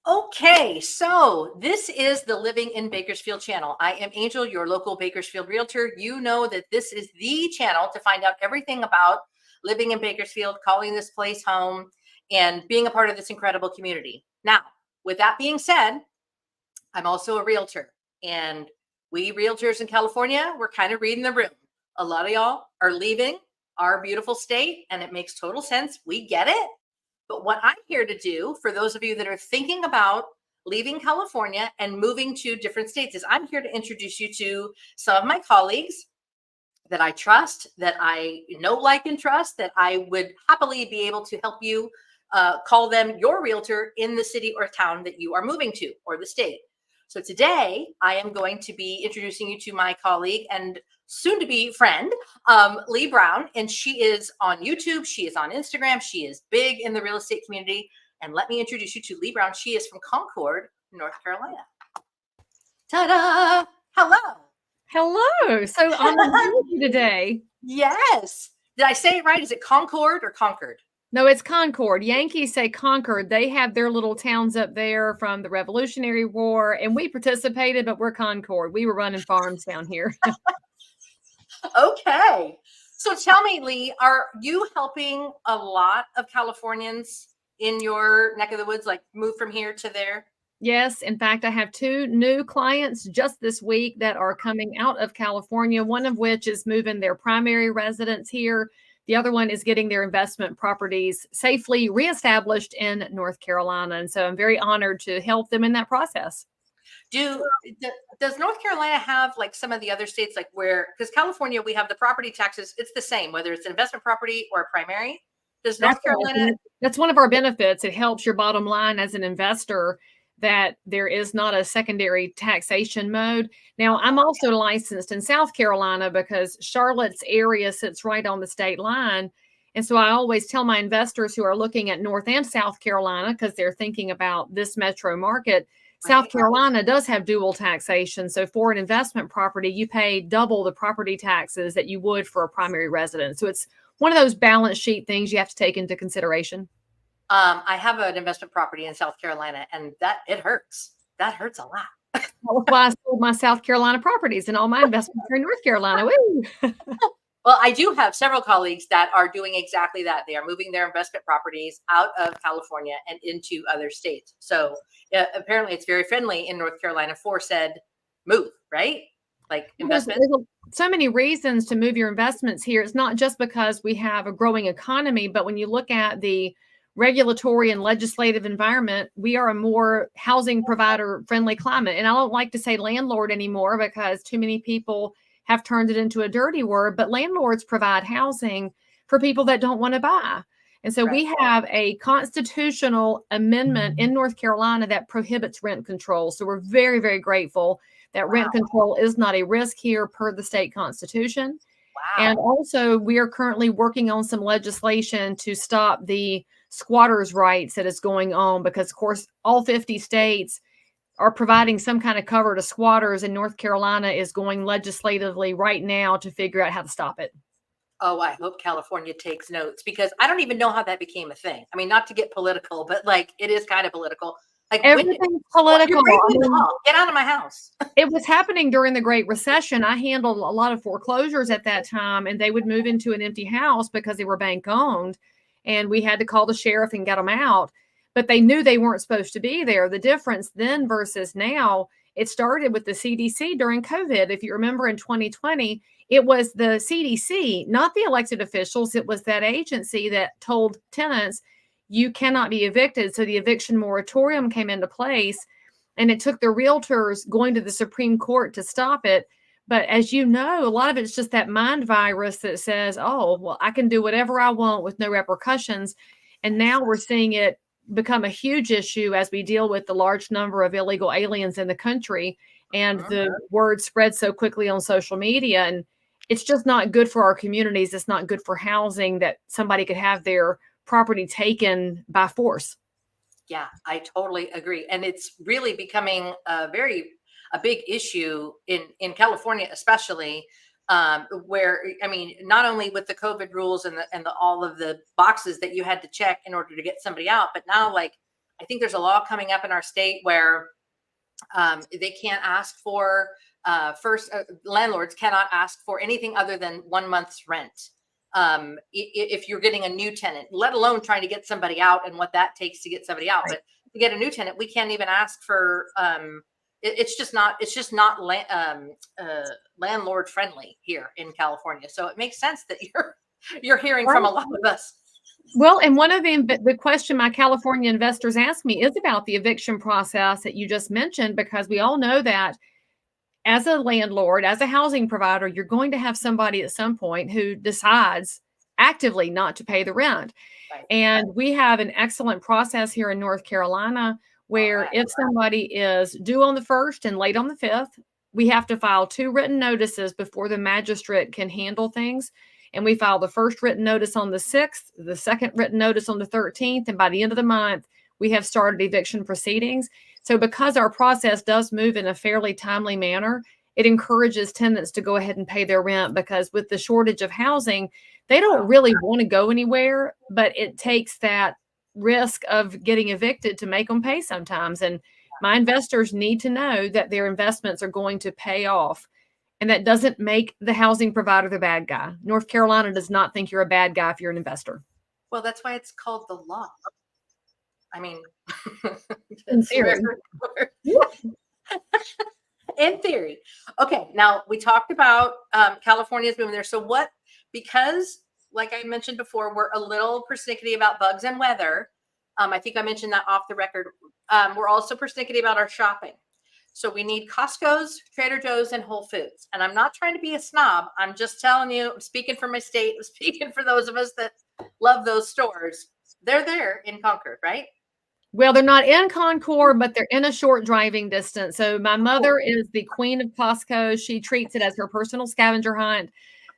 Okay, so this is the Living in Bakersfield channel. I am Angel, your local Bakersfield realtor. You know that this is the channel to find out everything about living in Bakersfield, calling this place home, and being a part of this incredible community. Now, with that being said, I'm also a realtor, and we realtors in California, we're kind of reading the room. A lot of y'all are leaving our beautiful state, and it makes total sense. We get it. But what I'm here to do for those of you that are thinking about leaving California and moving to different states is I'm here to introduce you to some of my colleagues that I trust, that I know, like, and trust, that I would happily be able to help you call them your realtor in the city or town that you are moving to, or the state. So today I am going to be introducing you to my colleague and soon to be friend, Leigh Brown. And she is on YouTube. She is on Instagram. She is big in the real estate community. And let me introduce you to Leigh Brown. She is from Concord, North Carolina. Ta-da! Hello. Hello. So I'm with you today. Yes. Did I say it right? Is it Concord or Concord? No, it's Concord. Yankees say Concord. They have their little towns up there from the Revolutionary War, and we participated, but we're Concord. We were running farms down here. Okay. So tell me, Leigh, are you helping a lot of Californians in your neck of the woods, like move from here to there? Yes. In fact, I have 2 new clients just this week that are coming out of California, one of which is moving their primary residence here. The other one is getting their investment properties safely reestablished in North Carolina. And so I'm very honored to help them in that process. Does North Carolina have like some of the other states, like where, because California, we have the property taxes, it's the same, whether it's an investment property or a primary. Does That's North Carolina? That's one of our benefits. It helps your bottom line as an investor that there is not a secondary taxation mode. Now, I'm also licensed in South Carolina because Charlotte's area sits right on the state line. And so I always tell my investors who are looking at North and South Carolina, because they're thinking about this metro market, South Carolina does have dual taxation. So for an investment property, you pay double the property taxes that you would for a primary residence. So it's one of those balance sheet things you have to take into consideration. I have an investment property in South Carolina, and it hurts. That hurts a lot. That's why I sold my South Carolina properties, and all my investments are in North Carolina. Woo! Well, I do have several colleagues that are doing exactly that. They are moving their investment properties out of California and into other states. So apparently it's very friendly in North Carolina for said move, right? Like investment. There's so many reasons to move your investments here. It's not just because we have a growing economy, but when you look at the regulatory and legislative environment, we are a more housing provider friendly climate. And I don't like to say landlord anymore because too many people have turned it into a dirty word, but landlords provide housing for people that don't want to buy. And so we have a constitutional amendment in North Carolina that prohibits rent control. So we're very, very grateful that rent control is not a risk here per the state constitution. Wow. And also we are currently working on some legislation to stop the squatters' rights that is going on because, of course, all 50 states are providing some kind of cover to squatters, and North Carolina is going legislatively right now to figure out how to stop it. Oh, I hope California takes notes, because I don't even know how that became a thing. I mean, not to get political, but like it is kind of political. Like everything's political. Get out of my house. It was happening during the Great Recession. I handled a lot of foreclosures at that time, and they would move into an empty house because they were bank owned. And we had to call the sheriff and get them out. But they knew they weren't supposed to be there. The difference then versus now, it started with the CDC during COVID. If you remember in 2020, it was the CDC, not the elected officials. It was that agency that told tenants, you cannot be evicted. So the eviction moratorium came into place, and it took the realtors going to the Supreme Court to stop it. But as you know, a lot of it's just that mind virus that says, oh, well, I can do whatever I want with no repercussions. And now we're seeing it become a huge issue as we deal with the large number of illegal aliens in the country. And the word spreads so quickly on social media. And it's just not good for our communities. It's not good for housing that somebody could have their property taken by force. Yeah, I totally agree. And it's really becoming a big issue in California, especially where, I mean, not only with the COVID rules and all of the boxes that you had to check in order to get somebody out, but now, like, I think there's a law coming up in our state where they can't ask for landlords cannot ask for anything other than 1 month's rent. If you're getting a new tenant, let alone trying to get somebody out and what that takes to get somebody out. Right. But to get a new tenant, we can't even ask for, it's just not landlord friendly here in California. So it makes sense that you're hearing from a lot of us. Well, and one of the question my California investors ask me is about the eviction process that you just mentioned, because we all know that as a landlord, as a housing provider, you're going to have somebody at some point who decides actively not to pay the rent. Right. And we have an excellent process here in North Carolina where if somebody is due on the 1st and late on the 5th, we have to file 2 written notices before the magistrate can handle things. And we file the first written notice on the 6th, the second written notice on the 13th. And by the end of the month, we have started eviction proceedings. So because our process does move in a fairly timely manner, it encourages tenants to go ahead and pay their rent, because with the shortage of housing, they don't really want to go anywhere, but it takes that risk of getting evicted to make them pay sometimes. And my investors need to know that their investments are going to pay off. And that doesn't make the housing provider the bad guy. North Carolina does not think you're a bad guy if you're an investor. Well, that's why it's called the law. I mean, in theory. In theory. Okay, now we talked about California's moving there. So what, because like I mentioned before, we're a little persnickety about bugs and weather. I think I mentioned that off the record. We're also persnickety about our shopping. So we need Costco's, Trader Joe's, and Whole Foods. And I'm not trying to be a snob. I'm just telling you, I'm speaking for my state. I'm speaking for those of us that love those stores. They're there in Concord, right? Well, they're not in Concord, but they're in a short driving distance. So my mother is the queen of Costco. She treats it as her personal scavenger hunt.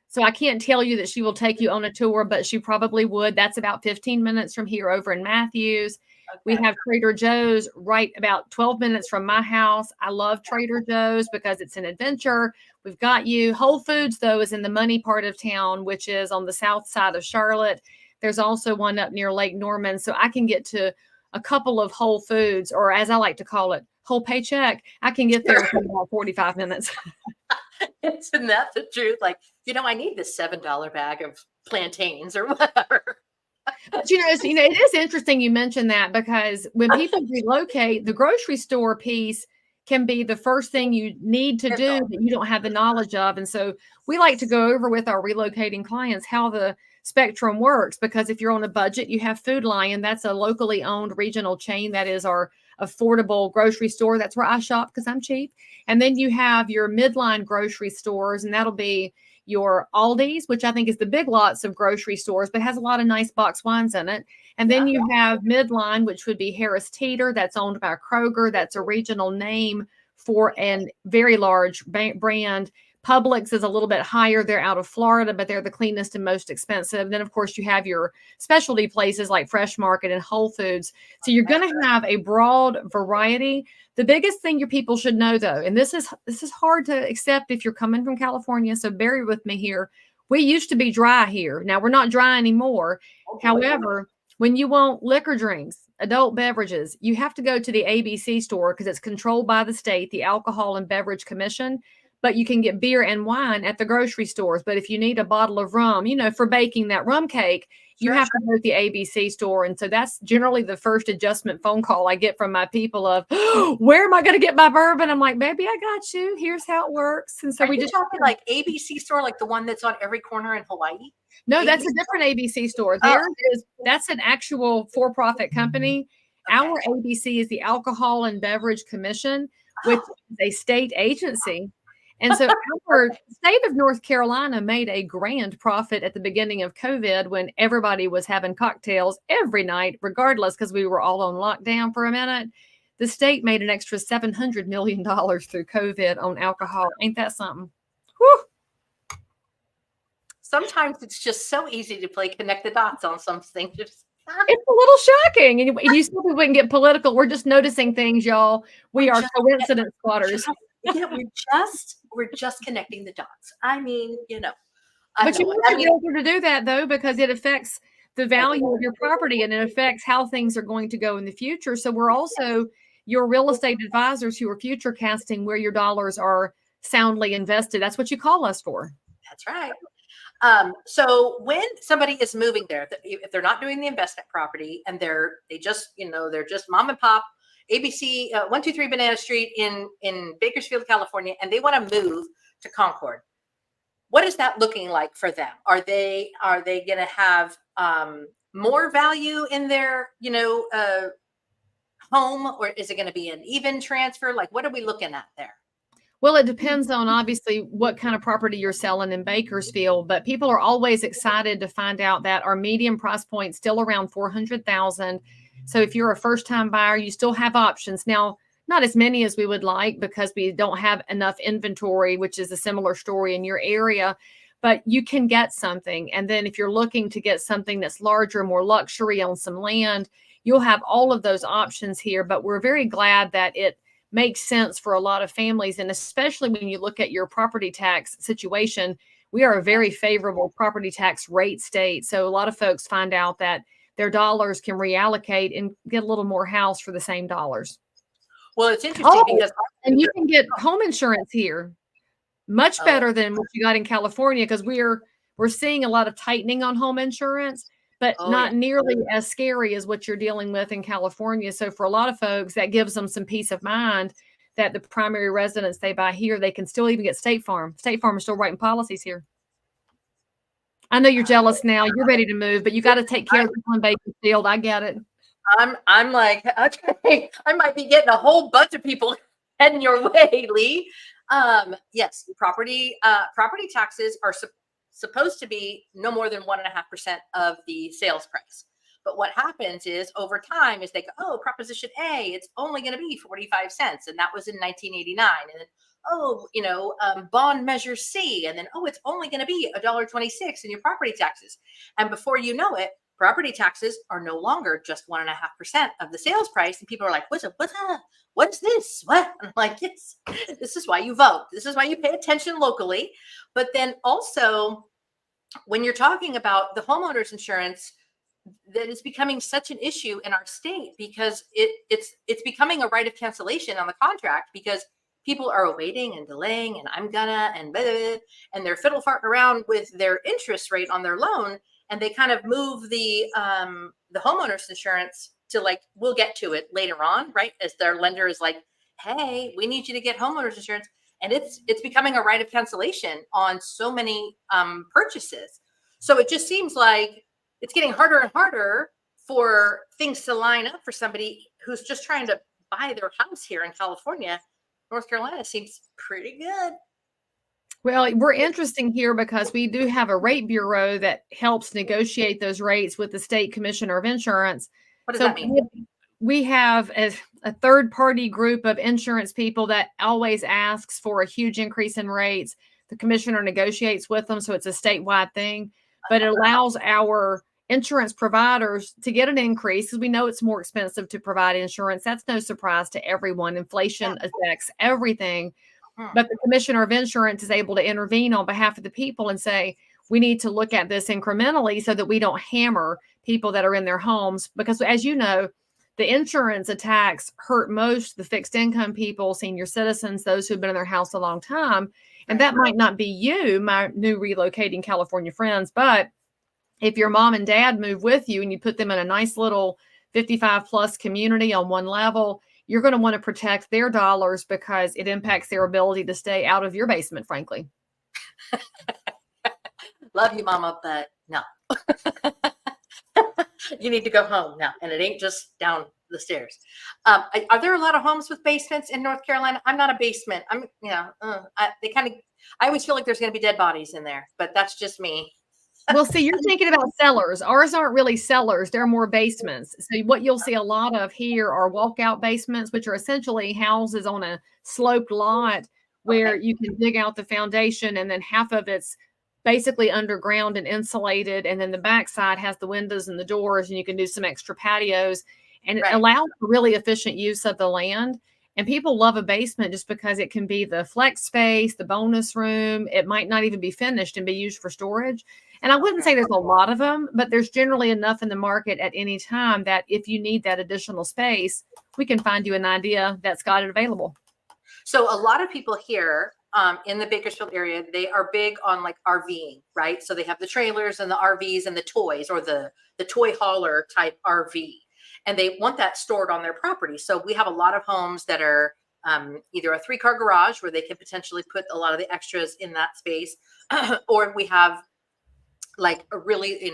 So I can't tell you that she will take you on a tour, but she probably would. That's about 15 minutes from here over in Matthews. Okay. We have Trader Joe's right about 12 minutes from my house. I love Trader Joe's because it's an adventure. We've got you. Whole Foods, though, is in the money part of town, which is on the south side of Charlotte. There's also one up near Lake Norman. So I can get to a couple of Whole Foods, or as I like to call it, whole paycheck. I can get there in about 45 minutes. Isn't that the truth? Like, I need this $7 bag of plantains or whatever. But it is interesting you mentioned that, because when people relocate, the grocery store piece can be the first thing you need to do that you don't have the knowledge of. And so we like to go over with our relocating clients how the spectrum works, because if you're on a budget, you have Food Lion. That's a locally owned regional chain. That is our affordable grocery store. That's where I shop because I'm cheap. And then you have your midline grocery stores, and that'll be your Aldi's, which I think is the Big Lots of grocery stores, but has a lot of nice box wines in it. And then you have midline, which would be Harris Teeter. That's owned by Kroger. That's a regional name for a very large brand. Publix is a little bit higher. They're out of Florida, but they're the cleanest and most expensive. And then, of course, you have your specialty places like Fresh Market and Whole Foods. So you're going to have a broad variety. The biggest thing your people should know, though, and this is hard to accept if you're coming from California, so bear with me here. We used to be dry here. Now we're not dry anymore. However, when you want liquor drinks, adult beverages, you have to go to the ABC store because it's controlled by the state, the Alcohol and Beverage Commission. But you can get beer and wine at the grocery stores. But if you need a bottle of rum, for baking that rum cake, you have to go to the ABC store. And so that's generally the first adjustment phone call I get from my people of, where am I going to get my bourbon? I'm like, baby, I got you. Here's how it works. And so we just talking like ABC store, like the one that's on every corner in Hawaii? No, ABC? That's a different ABC store. That's an actual for-profit company. Okay. Our ABC is the Alcohol and Beverage Commission, which is a state agency. And so our state of North Carolina made a grand profit at the beginning of COVID when everybody was having cocktails every night, regardless, because we were all on lockdown for a minute. The state made an extra $700 million through COVID on alcohol. Ain't that something? Whew. Sometimes it's just so easy to connect the dots on something. It's a little shocking. And you said we wouldn't get political. We're just noticing things, y'all. We are coincidence spotters. Yeah, we're just connecting the dots. I mean, But you want a realtor to do that, though, because it affects the value of your property, and it affects how things are going to go in the future. So we're also your real estate advisors who are future casting where your dollars are soundly invested. That's what you call us for. That's right. So when somebody is moving there, if they're not doing the investment property and they're just mom and pop ABC 123 Banana Street in Bakersfield, California, and they want to move to Concord, what is that looking like for them? Are they going to have more value in their home, or is it going to be an even transfer? Like, what are we looking at there? Well, it depends on obviously what kind of property you're selling in Bakersfield, but people are always excited to find out that our median price point still around 400,000. So if you're a first-time buyer, you still have options. Now, not as many as we would like because we don't have enough inventory, which is a similar story in your area, but you can get something. And then if you're looking to get something that's larger, more luxury on some land, you'll have all of those options here. But we're very glad that it makes sense for a lot of families. And especially when you look at your property tax situation, we are a very favorable property tax rate state. So a lot of folks find out that their dollars can reallocate and get a little more house for the same dollars. Well, it's interesting because and you can get home insurance here much better than what you got in California, because we're seeing a lot of tightening on home insurance, but not nearly as scary as what you're dealing with in California. So for a lot of folks, that gives them some peace of mind that the primary residence they buy here, they can still even get State Farm. State Farm is still writing policies here. I know you're jealous now. You're ready to move, but you got to take care of people in Bakersfield. I get it. I'm like, okay, I might be getting a whole bunch of people heading your way, Leigh. Yes, property taxes are supposed to be no more than 1.5% of the sales price. But what happens is over time is they go, oh, Proposition A, it's only going to be 45 cents. And that was in 1989. And then, bond measure C. And then, it's only going to be $1.26 in your property taxes. And before you know it, property taxes are no longer just 1.5% of the sales price. And people are like, what's this? What? And I'm like, yes, this is why you vote. This is why you pay attention locally. But then also, when you're talking about the homeowners insurance, that is becoming such an issue in our state because it's becoming a right of cancellation on the contract because people are waiting and delaying and I'm gonna and blah, blah, blah, and they're fiddle farting around with their interest rate on their loan, and they kind of move the homeowners insurance to like, we'll get to it later on, right? As their lender is like, hey, we need you to get homeowners insurance. And it's becoming a right of cancellation on so many purchases. So it just seems like it's getting harder and harder for things to line up for somebody who's just trying to buy their house here in California. North Carolina seems pretty good. Well, we're interesting here because we do have a rate bureau that helps negotiate those rates with the state commissioner of insurance. What does that mean? We have a third-party group of insurance people that always asks for a huge increase in rates. The commissioner negotiates with them, so it's a statewide thing. But it allows our insurance providers to get an increase because we know it's more expensive to provide insurance. That's no surprise to everyone. Inflation affects everything. But the commissioner of insurance is able to intervene on behalf of the people and say, we need to look at this incrementally so that we don't hammer people that are in their homes. Because as you know, the insurance attacks hurt most the fixed income people, senior citizens, those who've been in their house a long time. And that might not be you, my new relocating California friends, but if your mom and dad move with you and you put them in a nice little 55 plus community on one level, you're going to want to protect their dollars because it impacts their ability to stay out of your basement, frankly. Love you, mama, but no. You need to go home now. And it ain't just down the stairs. Are there a lot of homes with basements in North Carolina? I'm not a basement. I always feel like there's going to be dead bodies in there, but that's just me. Well, see, you're thinking about cellars. Ours aren't really cellars. They're more basements. So what you'll see a lot of here are walkout basements, which are essentially houses on a sloped lot where you can dig out the foundation and then half of it's basically underground and insulated. And then the backside has the windows and the doors and you can do some extra patios and it allows for really efficient use of the land. And people love a basement just because it can be the flex space, the bonus room. It might not even be finished and be used for storage. And I wouldn't say there's a lot of them, but there's generally enough in the market at any time that if you need that additional space, we can find you an idea that's got it available. So a lot of people here in the Bakersfield area, they are big on like RVing, right? So they have the trailers and the RVs and the toys, or the toy hauler type RV, and they want that stored on their property. So we have a lot of homes that are either a 3-car garage where they can potentially put a lot of the extras in that space, or we have like a really,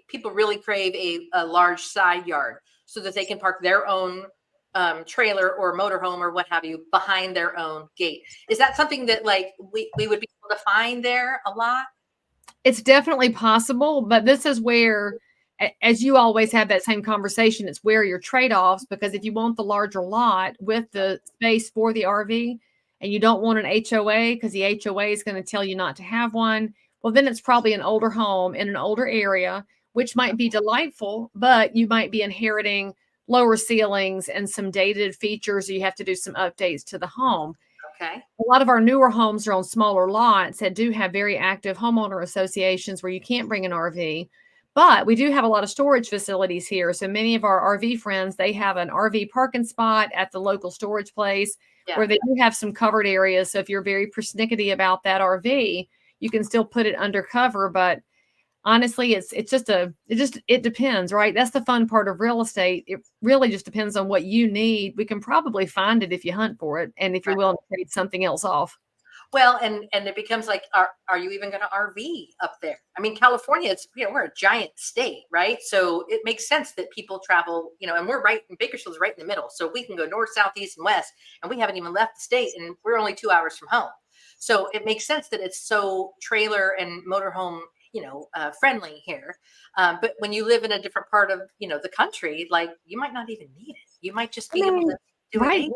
people really crave a large side yard so that they can park their own trailer or motorhome or what have you behind their own gate. Is that something that like we would be able to find there a lot? It's definitely possible, but this is where, as you always have that same conversation, it's where your trade-offs, because if you want the larger lot with the space for the RV and you don't want an HOA because the HOA is going to tell you not to have one, well, then it's probably an older home in an older area, which might be delightful, but you might be inheriting lower ceilings and some dated features. So you have to do some updates to the home. Okay. A lot of our newer homes are on smaller lots that do have very active homeowner associations where you can't bring an RV, but we do have a lot of storage facilities here. So many of our RV friends, they have an RV parking spot at the local storage place where they do have some covered areas. So if you're very persnickety about that RV, you can still put it under cover, but honestly, it depends, right? That's the fun part of real estate. It really just depends on what you need. We can probably find it if you hunt for it, and if you're willing to trade something else off. Well, and it becomes like, are you even going to RV up there? I mean, California, it's, we're a giant state, right? So it makes sense that people travel, and we're right in Bakersfield's right in the middle. So we can go north, south, east, and west, and we haven't even left the state, and we're only 2 hours from home. So it makes sense that it's so trailer and motorhome, friendly here. But when you live in a different part of, the country, like you might not even need it. You might just be able to do it.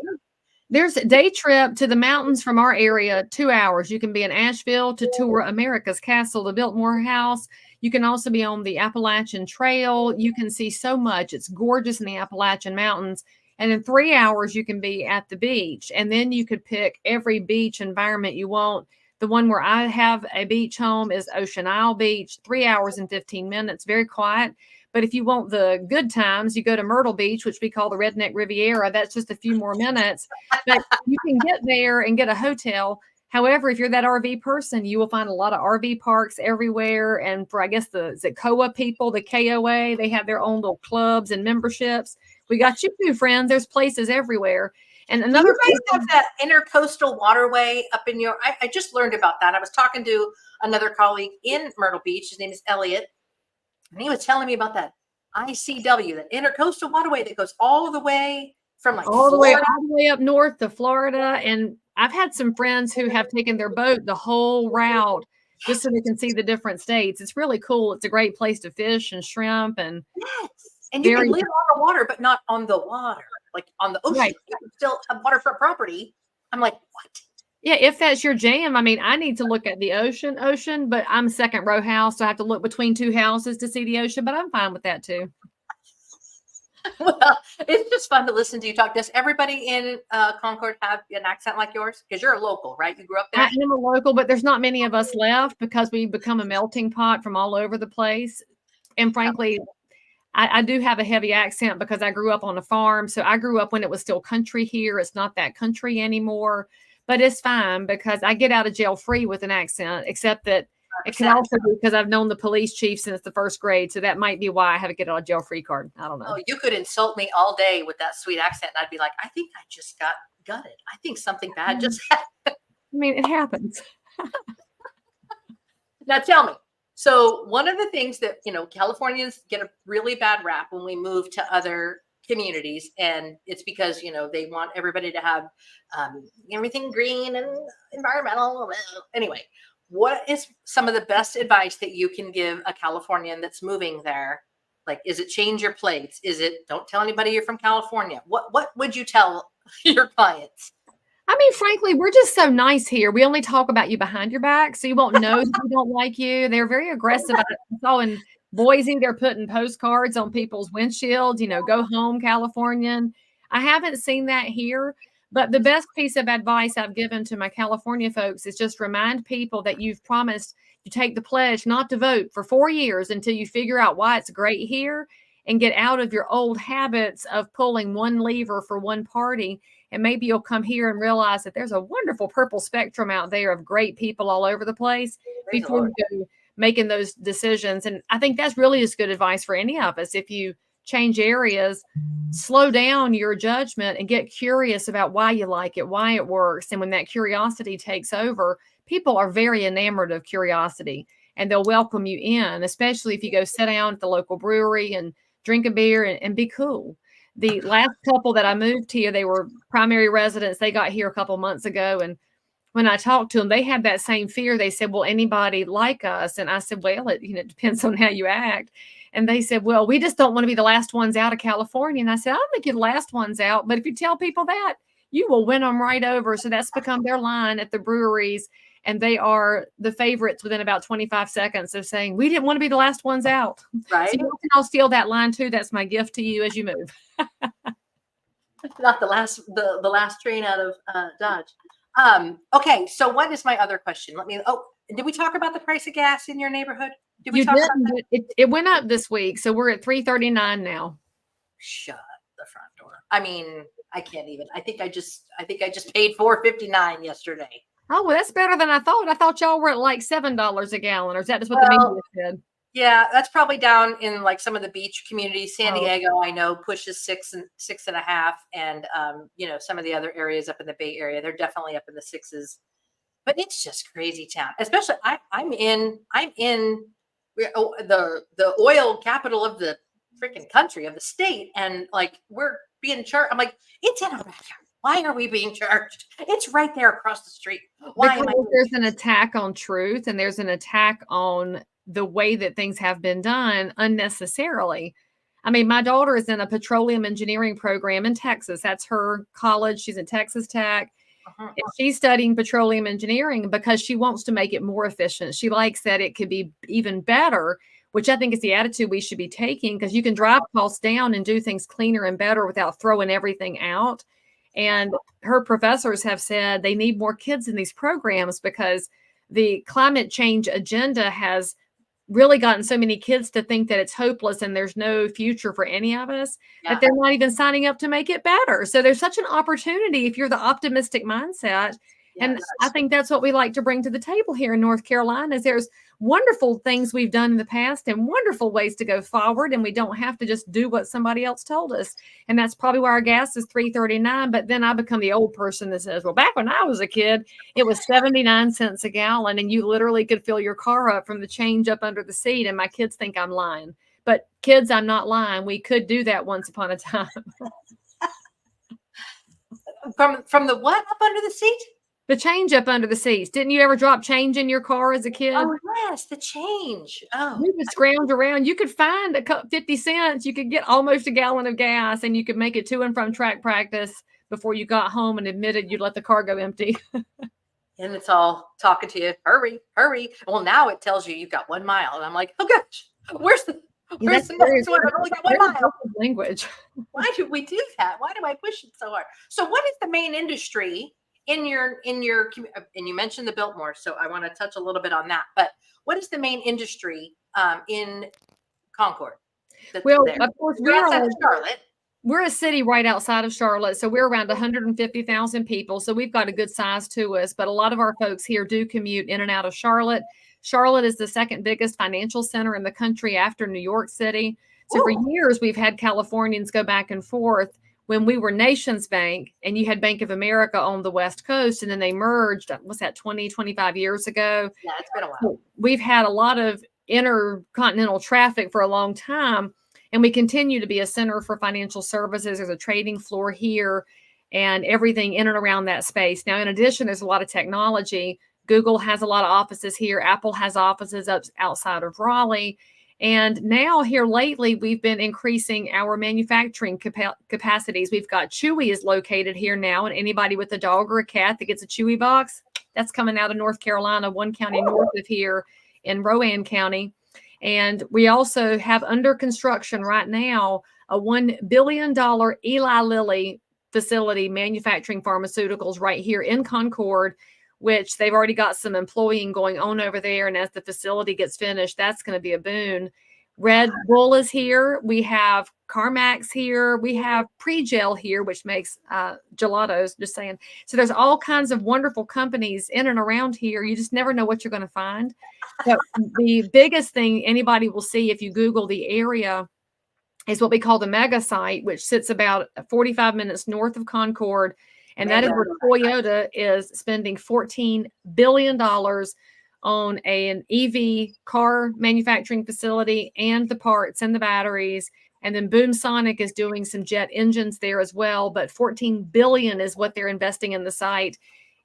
There's a day trip to the mountains from our area, 2 hours. You can be in Asheville to tour America's Castle, the Biltmore House. You can also be on the Appalachian Trail. You can see so much. It's gorgeous in the Appalachian Mountains. And in 3 hours, you can be at the beach. And then you could pick every beach environment you want. The one where I have a beach home is Ocean Isle Beach, 3 hours and 15 minutes, very quiet. But if you want the good times, you go to Myrtle Beach, which we call the Redneck Riviera. That's just a few more minutes. But you can get there and get a hotel. However, if you're that RV person, you will find a lot of RV parks everywhere. And for, I guess, the KOA people, the KOA, they have their own little clubs and memberships. We got you too, friends. There's places everywhere. And another, do you guys have that intercoastal waterway up in your, I just learned about that. I was talking to another colleague in Myrtle Beach. His name is Elliot. And he was telling me about that ICW, that intercoastal waterway that goes all the way from like all the way up north to Florida. And I've had some friends who have taken their boat the whole route just so they can see the different states. It's really cool. It's a great place to fish and shrimp. And yes. And you can live on the water, but not on the water, like on the ocean. Right. You can still have waterfront property. I'm like, what? Yeah, if that's your jam. I mean, I need to look at the ocean, but I'm second row house, so I have to look between two houses to see the ocean, but I'm fine with that too. Well, it's just fun to listen to you talk. Does everybody in Concord have an accent like yours? Because you're a local, right? You grew up there? I am a local, but there's not many of us left because we've become a melting pot from all over the place. And frankly, I do have a heavy accent because I grew up on a farm. So I grew up when it was still country here. It's not that country anymore. But it's fine because I get out of jail free with an accent, except that it can also be because I've known the police chief since the first grade. So that might be why I have a get out of jail free card. I don't know. Oh, you could insult me all day with that sweet accent. And I'd be like, I think I just got gutted. I think something bad just happened. I mean, it happens. Now tell me. So one of the things that, Californians get a really bad rap when we move to other communities, and it's because they want everybody to have everything green and environmental. Anyway, what is some of the best advice that you can give a Californian that's moving there? Like, is it change your plates? Is it don't tell anybody you're from California? What would you tell your clients? I mean, frankly, we're just so nice here. We only talk about you behind your back, so you won't know if we don't like you. They're very aggressive. I saw in Boise, they're putting postcards on people's windshields, go home, Californian. I haven't seen that here, but the best piece of advice I've given to my California folks is just remind people that you've promised. you take the pledge not to vote for 4 years until you figure out why it's great here and get out of your old habits of pulling one lever for one party. And maybe you'll come here and realize that there's a wonderful purple spectrum out there of great people all over the place Praise the before Lord. you go making those decisions. And I think that's really as good advice for any of us. If you change areas, slow down your judgment and get curious about why you like it, why it works. And when that curiosity takes over, people are very enamored of curiosity and they'll welcome you in, especially if you go sit down at the local brewery and drink a beer and be cool. The last couple that I moved here, they were primary residents. They got here a couple months ago. And when I talked to them, they had that same fear. They said, "Will anybody like us?" And I said, "Well, it depends on how you act." And they said, "Well, we just don't want to be the last ones out of California." And I said, "I don't think you're the last ones out, but if you tell people that, you will win them right over." So that's become their line at the breweries. And they are the favorites within about 25 seconds of saying, "We didn't want to be the last ones out." Right. So you can all steal that line too. That's my gift to you as you move. Not the last train out of Dodge. Okay, so what is my other question? Did we talk about the price of gas in your neighborhood? Did we You talk about didn't, that? it went up this week. So we're at $3.39 now. Shut the front door. I mean, I can't even. I think I just paid $4.59 yesterday. Oh, well, that's better than I thought. I thought y'all were at like $7 a gallon, or is that just what the media said? Yeah, that's probably down in like some of the beach communities. San Oh. Diego, I know, pushes 6.5, and some of the other areas up in the Bay Area, they're definitely up in the sixes. But it's just crazy town. Especially, I'm in the oil capital of the freaking country, of the state, and like we're being charged. I'm like, it's in our backyard. Why are we being charged? It's right there across the street. Why am I? Because there's an attack on truth and there's an attack on the way that things have been done unnecessarily. I mean, my daughter is in a petroleum engineering program in Texas. That's her college. She's in Texas Tech. And she's studying petroleum engineering because she wants to make it more efficient. She likes that it could be even better, which I think is the attitude we should be taking, because you can drive costs down and do things cleaner and better without throwing everything out. And her professors have said they need more kids in these programs because the climate change agenda has really gotten so many kids to think that it's hopeless and there's no future for any of us, that they're not even signing up to make it better. So there's such an opportunity if you're the optimistic mindset. And I think that's what we like to bring to the table here in North Carolina is there's wonderful things we've done in the past and wonderful ways to go forward. And we don't have to just do what somebody else told us. And that's probably why our gas is $3.39. But then I become the old person that says, well, back when I was a kid, it was 79 cents a gallon. And you literally could fill your car up from the change up under the seat. And my kids think I'm lying. But kids, I'm not lying. We could do that once upon a time. From the what up under the seat? The change up under the seats. Didn't you ever drop change in your car as a kid? Oh, yes, the change. Oh, we would scrounge around. You could find 50 cents. You could get almost a gallon of gas and you could make it to and from track practice before you got home and admitted you'd let the car go empty. And it's all talking to you. Hurry, hurry. Well, now it tells you you've got 1 mile. And I'm like, oh gosh, where's the next one? I've only got 1 mile. Language. Why do we do that? Why do I push it so hard? So what is the main industry in your and you mentioned the Biltmore, so I want to touch a little bit on that, but what is the main industry in Concord? Well, of course, Charlotte. We're a city right outside of Charlotte, so we're around 150,000 people, so we've got a good size to us, but a lot of our folks here do commute in and out of Charlotte. Charlotte is the second biggest financial center in the country after New York City. So for years, we've had Californians go back and forth. When we were Nations Bank and you had Bank of America on the West Coast and then they merged, what's that, 25 years ago? Yeah, it's been a while. So we've had a lot of intercontinental traffic for a long time, and we continue to be a center for financial services. There's a trading floor here and everything in and around that space. Now, in addition, there's a lot of technology. Google has a lot of offices here. Apple has offices outside of Raleigh. And now here lately, we've been increasing our manufacturing capacities. We've got Chewy is located here now. And anybody with a dog or a cat that gets a Chewy box, that's coming out of North Carolina, one county north of here in Rowan County. And we also have under construction right now a $1 billion Eli Lilly facility manufacturing pharmaceuticals right here in Concord. which they've already got some employing going on over there. And as the facility gets finished, that's going to be a boon. Red Bull is here. We have CarMax here. We have Pre-Gel here, which makes gelatos, just saying. So there's all kinds of wonderful companies in and around here. You just never know what you're going to find. But the biggest thing anybody will see if you Google the area is what we call the mega site, which sits about 45 minutes north of Concord. And that is where Toyota is spending $14 billion on an EV car manufacturing facility and the parts and the batteries. And then Boom Sonic is doing some jet engines there as well. But $14 billion is what they're investing in the site.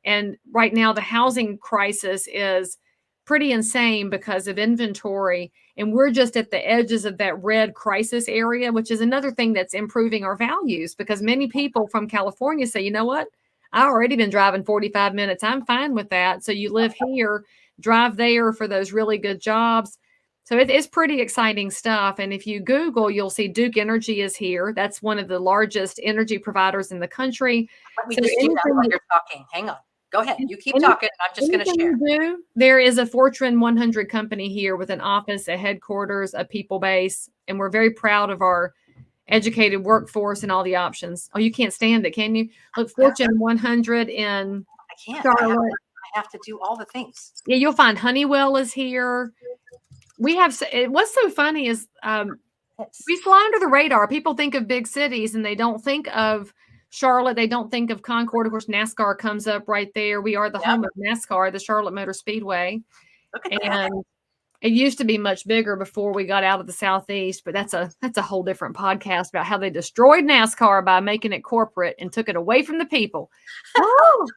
And right now, the housing crisis is pretty insane because of inventory. And we're just at the edges of that red crisis area, which is another thing that's improving our values, because many people from California say, you know what? I've already been driving 45 minutes. I'm fine with that. So you live here, drive there for those really good jobs. So it's pretty exciting stuff. And if you Google, you'll see Duke Energy is here. That's one of the largest energy providers in the country. Let me just do that while you're talking. Hang on. Go ahead. You keep talking. I'm just going to share. There is a Fortune 100 company here with an office, a headquarters, a people base. And we're very proud of our educated workforce and all the options. Oh, you can't stand it, can you? Look, Fortune 100 in Charlotte. I have to do all the things. Yeah, you'll find Honeywell is here. We have, what's so funny is we fly under the radar. People think of big cities and they don't think of Charlotte. They don't think of Concord. Of course, NASCAR comes up right there. We are the home of NASCAR, the Charlotte Motor Speedway. Look at and that. It used to be much bigger before we got out of the Southeast, but that's a whole different podcast about how they destroyed NASCAR by making it corporate and took it away from the people. Oh,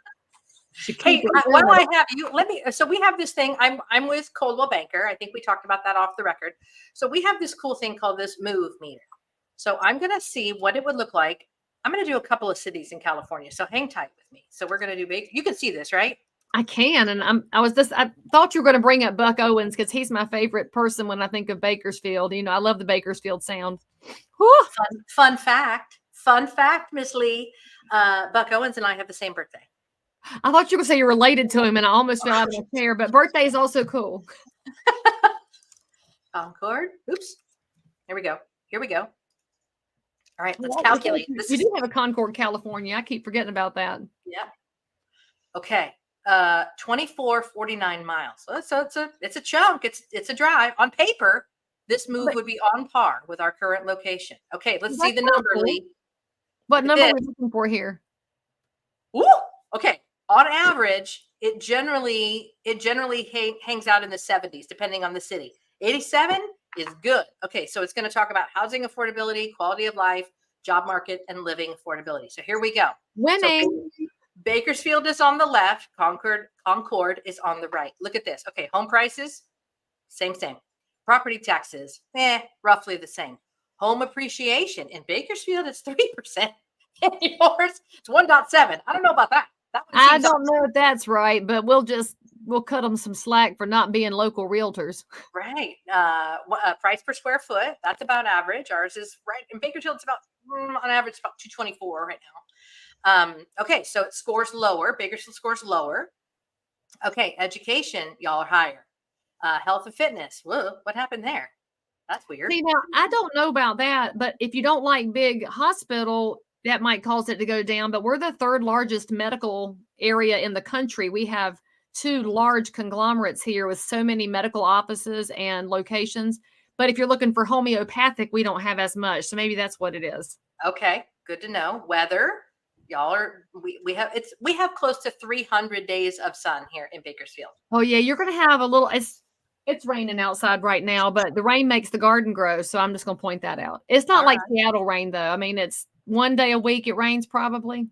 hey, why do I have you? So we have this thing. I'm with Coldwell Banker. I think we talked about that off the record. So we have this cool thing called this move meter. So I'm going to see what it would look like. I'm going to do a couple of cities in California. So hang tight with me. So we're going to do you can see this, right? I can. And I thought you were going to bring up Buck Owens because he's my favorite person when I think of Bakersfield. You know, I love the Bakersfield sound. Fun fact, Miss Leigh, Buck Owens and I have the same birthday. I thought you were going to say you're related to him and I almost fell out of my chair, but birthday is also cool. Concord. Oops. Here we go. All right, let's calculate. We do have a Concord, California. I keep forgetting about that. Yeah. Okay. 2449 miles. So it's a chunk. It's a drive. On paper, this move would be on par with our current location. Okay, let's see the number, Leigh. What number are we looking for here? Ooh, okay. On average, it generally hangs out in the 70s, depending on the city. 87 is good. Okay, so it's going to talk about housing affordability, quality of life, job market, and living affordability. So here we go. Winning. So Bakersfield is on the left. Concord is on the right. Look at this. Okay, home prices, same. Property taxes, roughly the same. Home appreciation in Bakersfield, it's 3%. In yours, it's 1.7. I don't know about that. I don't know if that's right, but we'll cut them some slack for not being local realtors. Right. Price per square foot, that's about average. Ours is right in Bakersfield. It's about on average about 224 right now. Okay, so it scores lower. Bakersfield scores lower. Okay, education, y'all are higher. Health and fitness. Whoa, what happened there? That's weird. See, now I don't know about that, but if you don't like big hospital, that might cause it to go down. But we're the third largest medical area in the country. We have 2 large conglomerates here with so many medical offices and locations. But if you're looking for homeopathic, we don't have as much. So maybe that's what it is. Okay, good to know. Weather, y'all are we have close to 300 days of sun here in Bakersfield. Oh yeah, you're gonna have a little. It's raining outside right now, but the rain makes the garden grow. So I'm just gonna point that out. It's not like Seattle rain though. I mean, it's one day a week it rains probably.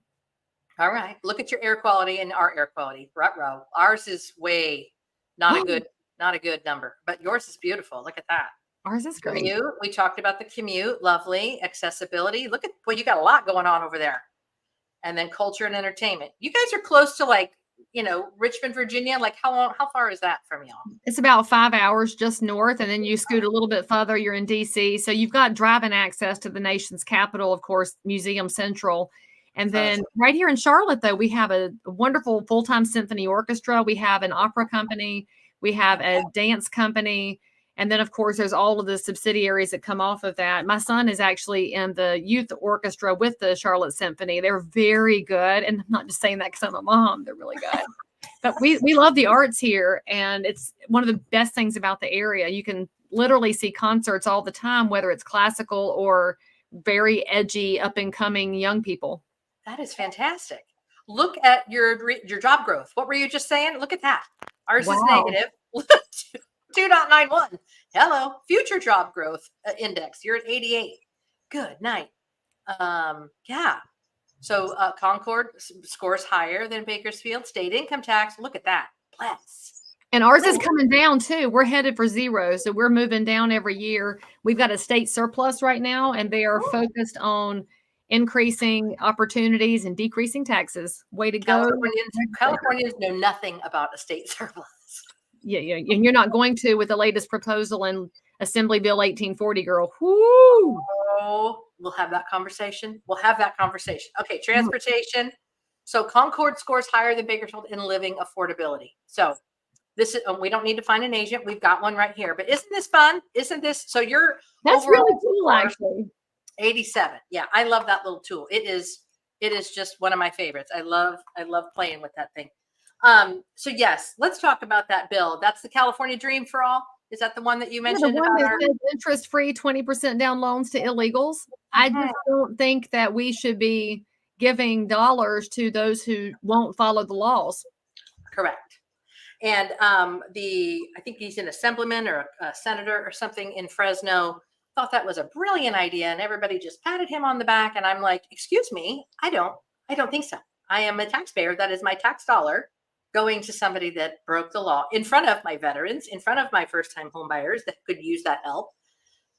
All right. Look at your air quality and our air quality. Ruh-roh. Ours is way not a good number, but yours is beautiful. Look at that. Ours is great. Commute. We talked about the commute. Lovely. Accessibility. Look at, well, you got a lot going on over there. And then culture and entertainment. You guys are close to Richmond, Virginia. Like how far is that from y'all? It's about 5 hours just north. And then you scoot a little bit further, you're in DC. So you've got driving access to the nation's capital, of course, Museum Central. And then right here in Charlotte, though, we have a wonderful full-time symphony orchestra. We have an opera company. We have a dance company. And then, of course, there's all of the subsidiaries that come off of that. My son is actually in the youth orchestra with the Charlotte Symphony. They're very good. And I'm not just saying that because I'm a mom. They're really good. But we love the arts here. And it's one of the best things about the area. You can literally see concerts all the time, whether it's classical or very edgy, up-and-coming young people. That is fantastic. Look at your job growth. What were you just saying? Look at that. Ours is negative. 2.91. Hello. Future job growth index. You're at 88. Good night. Yeah. So Concord scores higher than Bakersfield. State income tax. Look at that. Bless. And ours is coming down too. We're headed for zero. So we're moving down every year. We've got a state surplus right now, and they are focused on increasing opportunities and decreasing taxes. Way to go. Californians know nothing about a state surplus. Yeah. And you're not going to with the latest proposal in Assembly Bill 1840, girl. Whoo! Oh, we'll have that conversation. Okay, transportation. So Concord scores higher than Bakersfield in living affordability. So this is, we don't need to find an agent. We've got one right here. But isn't this fun? Isn't this? So you're that's really cool, actually. 87. Yeah, I love that little tool. It is just one of my favorites. I love playing with that thing. So yes, let's talk about that bill. That's the California Dream for All. Is that the one that you mentioned? The one that says interest-free 20% down loans to illegals. I just don't think that we should be giving dollars to those who won't follow the laws. Correct. And I think he's an assemblyman or a senator or something in Fresno, thought that was a brilliant idea, and everybody just patted him on the back. And I'm like, excuse me, I don't think so. I am a taxpayer. That is my tax dollar going to somebody that broke the law in front of my veterans, in front of my first-time home buyers that could use that help.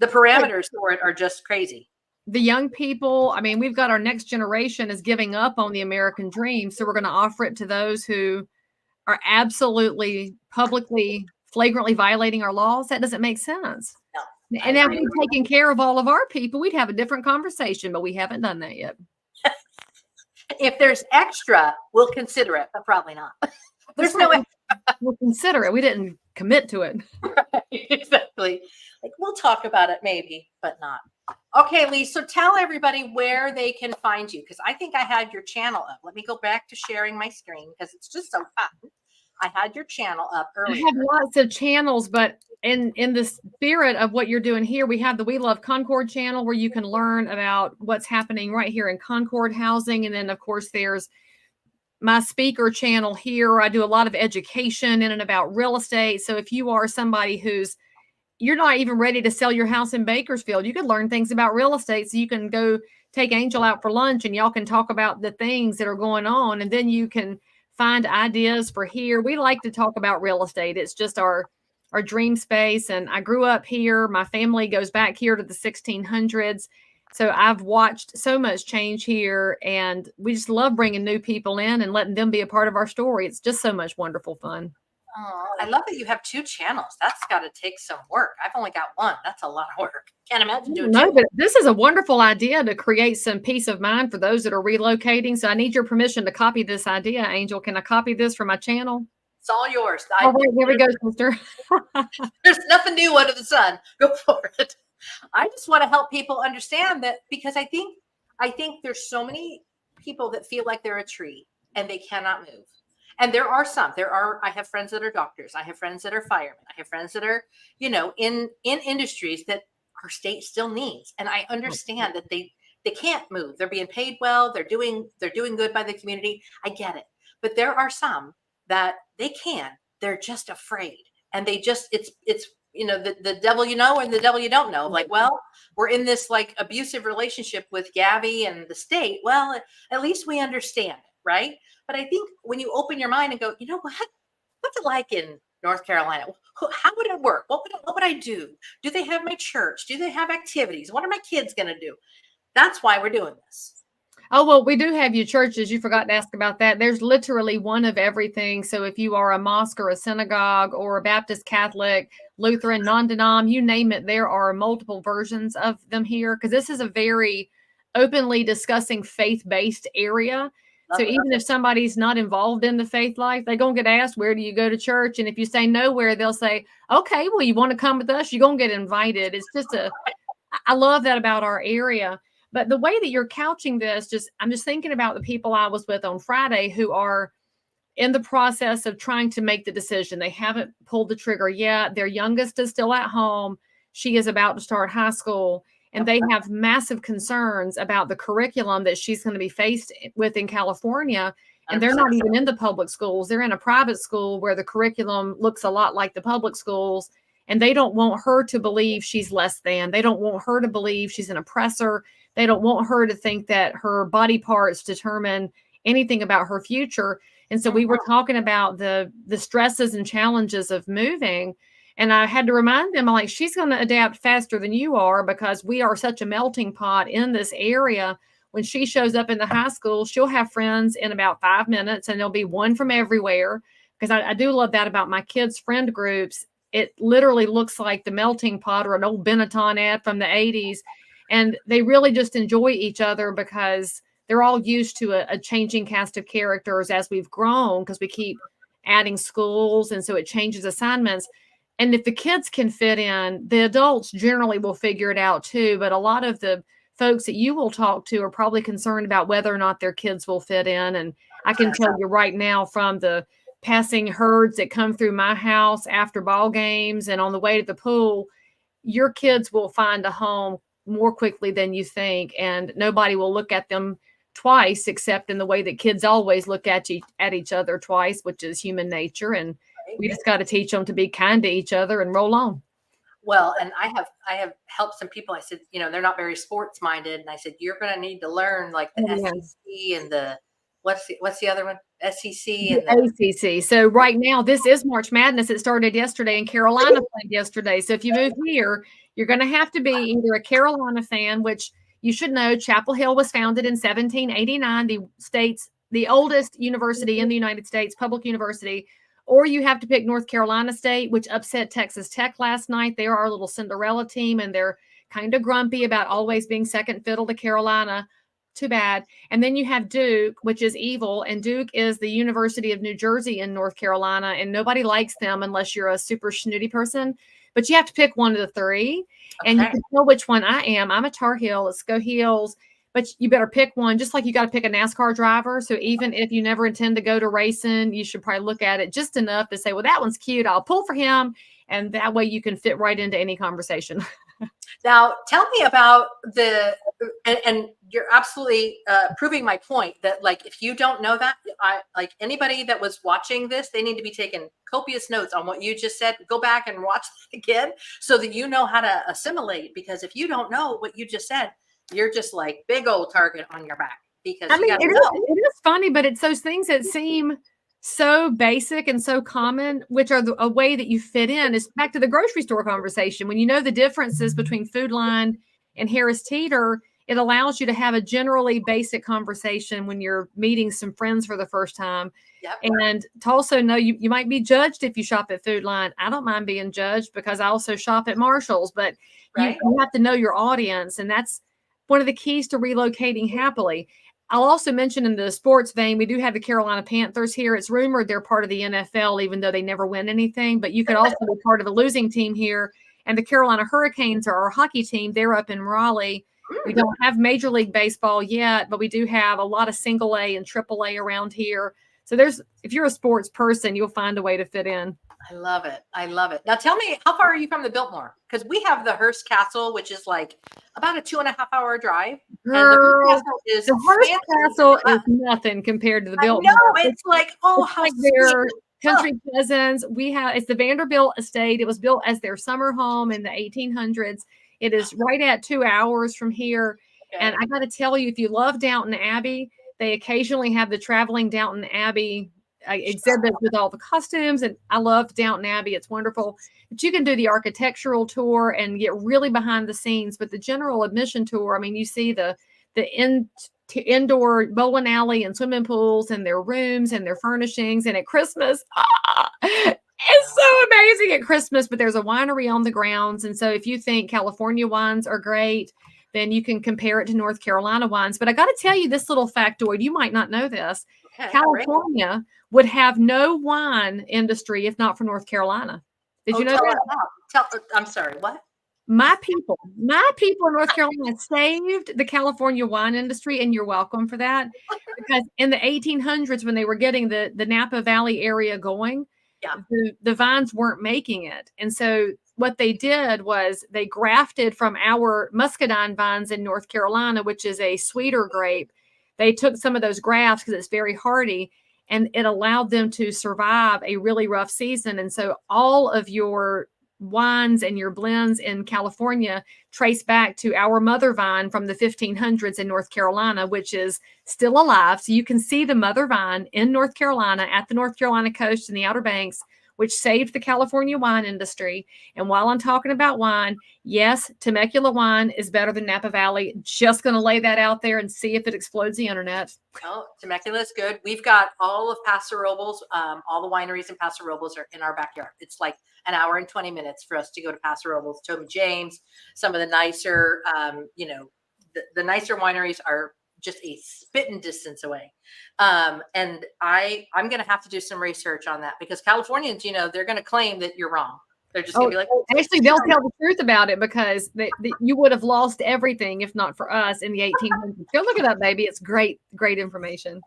The parameters for it are just crazy. The young people, I mean, we've got our next generation is giving up on the American dream. So we're going to offer it to those who are absolutely publicly, flagrantly violating our laws. That doesn't make sense. No, and now we've taken care of all of our people. We'd have a different conversation, but we haven't done that yet. If there's extra, we'll consider it, but probably not. There's no extra. We'll consider it. We didn't commit to it. Right, exactly. Like we'll talk about it maybe, but not. Okay, Leigh, so tell everybody where they can find you, because I think I had your channel up. Let me go back to sharing my screen because it's just so fun. I had your channel up earlier. I have lots of channels, but in the spirit of what you're doing here, we have the We Love Concord channel where you can learn about what's happening right here in Concord housing. And then, of course, there's my speaker channel here. I do a lot of education in and about real estate. So if you are somebody you're not even ready to sell your house in Bakersfield, you could learn things about real estate. So you can go take Angel out for lunch and y'all can talk about the things that are going on. And then you can find ideas for here. We like to talk about real estate. It's just our dream space. And I grew up here. My family goes back here to the 1600s. So I've watched so much change here, and we just love bringing new people in and letting them be a part of our story. It's just so much wonderful fun. Oh, I love that you have 2 channels. That's got to take some work. I've only got one. That's a lot of work. Can't imagine doing 2. No, but this is a wonderful idea to create some peace of mind for those that are relocating. So I need your permission to copy this idea, Angel. Can I copy this for my channel? It's all yours. Oh, wait, there we go, sister. There's nothing new under the sun. Go for it. I just want to help people understand that, because I think there's so many people that feel like they're a tree and they cannot move. And there are some. I have friends that are doctors. I have friends that are firemen. I have friends that are, in industries that our state still needs. And I understand that they can't move. They're being paid well. They're doing good by the community. I get it. But there are some that they can. They're just afraid. And they just, it's the devil you know and the devil you don't know. Like, well, we're in this like abusive relationship with Gabby and the state. Well, at least we understand it, right? But I think when you open your mind and go, you know what? What's it like in North Carolina? How would it work? What would I do? Do they have my church? Do they have activities? What are my kids going to do? That's why we're doing this. Oh, well, we do have your churches. You forgot to ask about that. There's literally one of everything. So if you are a mosque or a synagogue or a Baptist, Catholic, Lutheran, non-denom, you name it, there are multiple versions of them here, because this is a very openly discussing faith-based area. So even if somebody's not involved in the faith life, they're going to get asked, where do you go to church? And if you say nowhere, they'll say, okay, well, you want to come with us? You're going to get invited. It's just I love that about our area. But the way that you're couching this, I'm just thinking about the people I was with on Friday who are in the process of trying to make the decision. They haven't pulled the trigger yet. Their youngest is still at home. She is about to start high school. And they have massive concerns about the curriculum that she's going to be faced with in California. And they're not even in the public schools. They're in a private school where the curriculum looks a lot like the public schools. And they don't want her to believe she's less than. They don't want her to believe she's an oppressor. They don't want her to think that her body parts determine anything about her future. And so we were talking about the stresses and challenges of moving. And I had to remind them, like, she's going to adapt faster than you are because we are such a melting pot in this area. When she shows up in the high school, she'll have friends in about 5 minutes, and there'll be one from everywhere. Because I do love that about my kids' friend groups. It literally looks like the melting pot or an old Benetton ad from the 80s. And they really just enjoy each other because they're all used to a changing cast of characters as we've grown, because we keep adding schools. And so it changes assignments. And if the kids can fit in, the adults generally will figure it out too. But a lot of the folks that you will talk to are probably concerned about whether or not their kids will fit in. And I can tell you right now, from the passing herds that come through my house after ball games and on the way to the pool, your kids will find a home more quickly than you think. And nobody will look at them twice, except in the way that kids always look at each other twice, which is human nature. And we just got to teach them to be kind to each other and roll on. Well, and I have helped some people. I said, they're not very sports minded. And I said, you're going to need to learn like the SEC and the, what's the other one? SEC and the ACC. So right now, this is March Madness. It started yesterday, and Carolina played yesterday. So if you move here, you're going to have to be either a Carolina fan, which you should know, Chapel Hill was founded in 1789, the oldest university in the United States, public university. Or you have to pick North Carolina State, which upset Texas Tech last night. They are our little Cinderella team, and they're kind of grumpy about always being second fiddle to Carolina. Too bad. And then you have Duke, which is evil. And Duke is the University of New Jersey in North Carolina. And nobody likes them unless you're a super snooty person. But you have to pick one of the three. Okay. And you can tell which one I am. I'm a Tar Heel. Let's go Heels. But you better pick one, just like you got to pick a NASCAR driver. So even if you never intend to go to racing, you should probably look at it just enough to say, well, that one's cute. I'll pull for him. And that way you can fit right into any conversation. Now, tell me about and you're absolutely proving my point that, like, if you don't know that, like anybody that was watching this, they need to be taking copious notes on what you just said. Go back and watch it again so that you know how to assimilate. Because if you don't know what you just said, you're just like big old target on your back. Because it is funny, but it's those things that seem so basic and so common, which are a way that you fit in. Is back to the grocery store conversation. When you know the differences between Food Line and Harris Teeter, it allows you to have a generally basic conversation when you're meeting some friends for the first time. Yep. And to also know you might be judged if you shop at Food Line. I don't mind being judged because I also shop at Marshall's, but you have to know your audience. And that's one of the keys to relocating happily. I'll also mention in the sports vein, we do have the Carolina Panthers here. It's rumored they're part of the NFL, even though they never win anything. But you could also be part of a losing team here. And the Carolina Hurricanes are our hockey team. They're up in Raleigh. We don't have Major League Baseball yet, but we do have a lot of single A and triple A around here. So if you're a sports person, you'll find a way to fit in. I love it. I love it. Now tell me, how far are you from the Biltmore? Because we have the Hearst Castle, which is like about a 2.5-hour drive. Girl, and the Hearst Castle is nothing compared to the Biltmore. No, it's like, how like their country cousins. It's the Vanderbilt estate. It was built as their summer home in the 1800s. It is right at 2 hours from here. Okay. And I got to tell you, if you love Downton Abbey, they occasionally have the traveling Downton Abbey exhibit with all the costumes. And I love Downton Abbey. It's wonderful. But you can do the architectural tour and get really behind the scenes. But the general admission tour, I mean, you see the indoor bowling alley and swimming pools and their rooms and their furnishings. And at Christmas, it's so amazing at Christmas. But there's a winery on the grounds. And so if you think California wines are great, then you can compare it to North Carolina wines. But I got to tell you this little factoid. You might not know this. Okay, California would have no wine industry if not for North Carolina. Did you know that? I'm sorry, what? My people in North Carolina saved the California wine industry, and you're welcome for that. Because in the 1800s, when they were getting the Napa Valley area going, the vines weren't making it. And so what they did was they grafted from our muscadine vines in North Carolina, which is a sweeter grape. They took some of those grafts because it's very hardy, and it allowed them to survive a really rough season. And so all of your wines and your blends in California trace back to our mother vine from the 1500s in North Carolina, which is still alive. So you can see the mother vine in North Carolina at the North Carolina coast and the Outer Banks, which saved the California wine industry. And while I'm talking about wine, yes, Temecula wine is better than Napa Valley. Just going to lay that out there and see if it explodes the internet. Oh, Temecula is good. We've got all of Paso Robles. All the wineries in Paso Robles are in our backyard. It's like an hour and 20 minutes for us to go to Paso Robles, Toby James. Some of the nicer, the nicer wineries are just a spitting distance away. And I'm going to have to do some research on that, because Californians, they're going to claim that you're wrong. They're just going to be like, actually, they'll tell the truth about it, because you would have lost everything if not for us in the 1800s. Go look it up, baby. It's great information.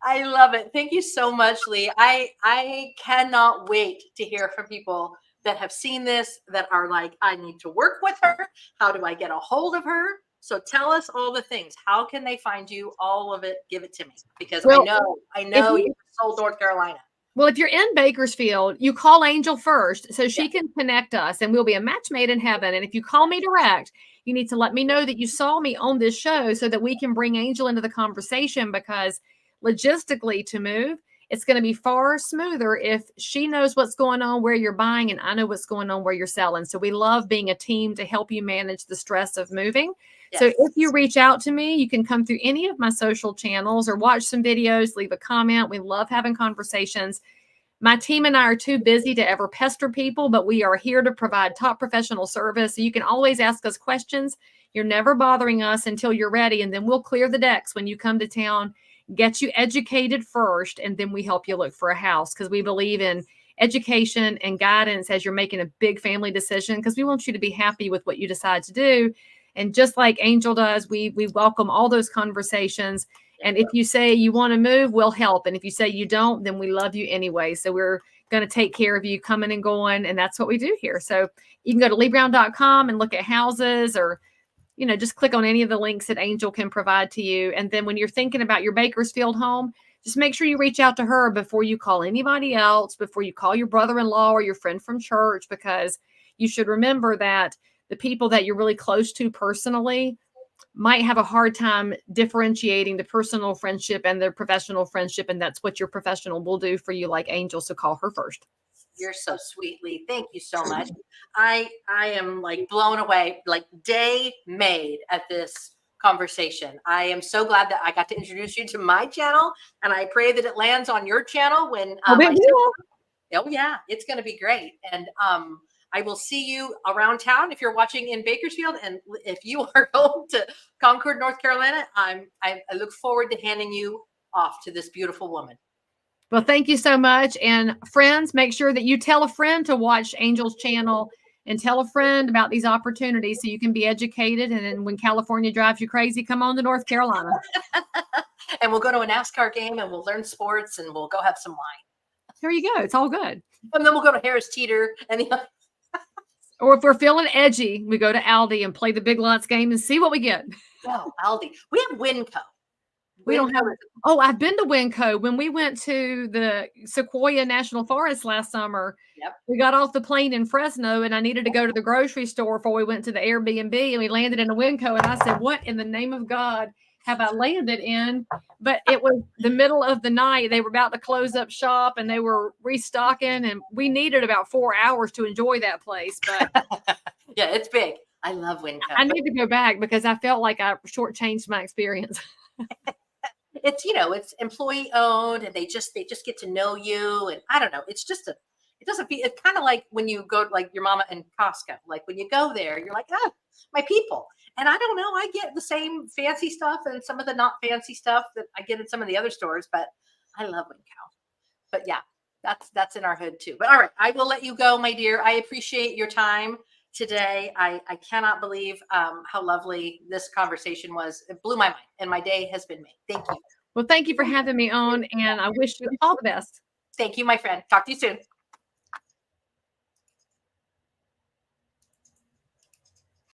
I love it. Thank you so much, Leigh. I cannot wait to hear from people that have seen this, that are like, I need to work with her. How do I get a hold of her? So tell us all the things. How can they find you? All of it. Give it to me, because I know you sold North Carolina. Well, if you're in Bakersfield, you call Angel first so she can connect us, and we'll be a match made in heaven. And if you call me direct, you need to let me know that you saw me on this show so that we can bring Angel into the conversation, because logistically to move, it's going to be far smoother if she knows what's going on where you're buying and I know what's going on where you're selling. So we love being a team to help you manage the stress of moving. Yes. So if you reach out to me, you can come through any of my social channels or watch some videos, leave a comment. We love having conversations. My team and I are too busy to ever pester people, but we are here to provide top professional service. So you can always ask us questions. You're never bothering us until you're ready, and then we'll clear the decks when you come to town, get you educated first, and then we help you look for a house, because we believe in education and guidance as you're making a big family decision, because we want you to be happy with what you decide to do. And just like Angel does, we welcome all those conversations. And if you say you want to move, we'll help. And if you say you don't, then we love you anyway. So we're going to take care of you coming and going. And that's what we do here. So you can go to leighbrown.com and look at houses, or just click on any of the links that Angel can provide to you. And then when you're thinking about your Bakersfield home, just make sure you reach out to her before you call anybody else, before you call your brother-in-law or your friend from church, because you should remember that the people that you're really close to personally might have a hard time differentiating the personal friendship and the professional friendship. And that's what your professional will do for you, like Angel. So call her first. You're so sweet, Leigh. Thank you so much. I am like blown away, like day made at this conversation. I am so glad that I got to introduce you to my channel, and I pray that it lands on your channel when oh yeah, it's going to be great. And I will see you around town if you're watching in Bakersfield, and if you are going to Concord, North Carolina, I look forward to handing you off to this beautiful woman. Well, thank you so much. And friends, make sure that you tell a friend to watch Angel's channel, and tell a friend about these opportunities so you can be educated. And then when California drives you crazy, come on to North Carolina. And we'll go to a NASCAR game, and we'll learn sports, and we'll go have some wine. There you go. It's all good. And then we'll go to Harris Teeter and or if we're feeling edgy, we go to Aldi and play the Big Lots game and see what we get. Oh, Aldi. We have Winco. We don't have it. Oh, I've been to Winco. When we went to the Sequoia National Forest last summer, we got off the plane in Fresno, and I needed to go to the grocery store before we went to the Airbnb, and we landed in a Winco. And I said, what in the name of God have I landed in? But it was the middle of the night. They were about to close up shop, and they were restocking, and we needed about 4 hours to enjoy that place. But yeah, it's big. I love Winco. I need to go back because I felt like I shortchanged my experience. It's, it's employee owned, and they just get to know you. And I don't know, it's just it's kind of like when you go, like your mama in Costco, like when you go there, you're like, my people. And I don't know, I get the same fancy stuff and some of the not fancy stuff that I get in some of the other stores, but I love Winco. But yeah, that's in our hood too. But all right, I will let you go, my dear. I appreciate your time today. I cannot believe how lovely this conversation was. It blew my mind, and my day has been made. Thank you. Well, thank you for having me on, and I wish you all the best. Thank you, my friend. Talk to you soon.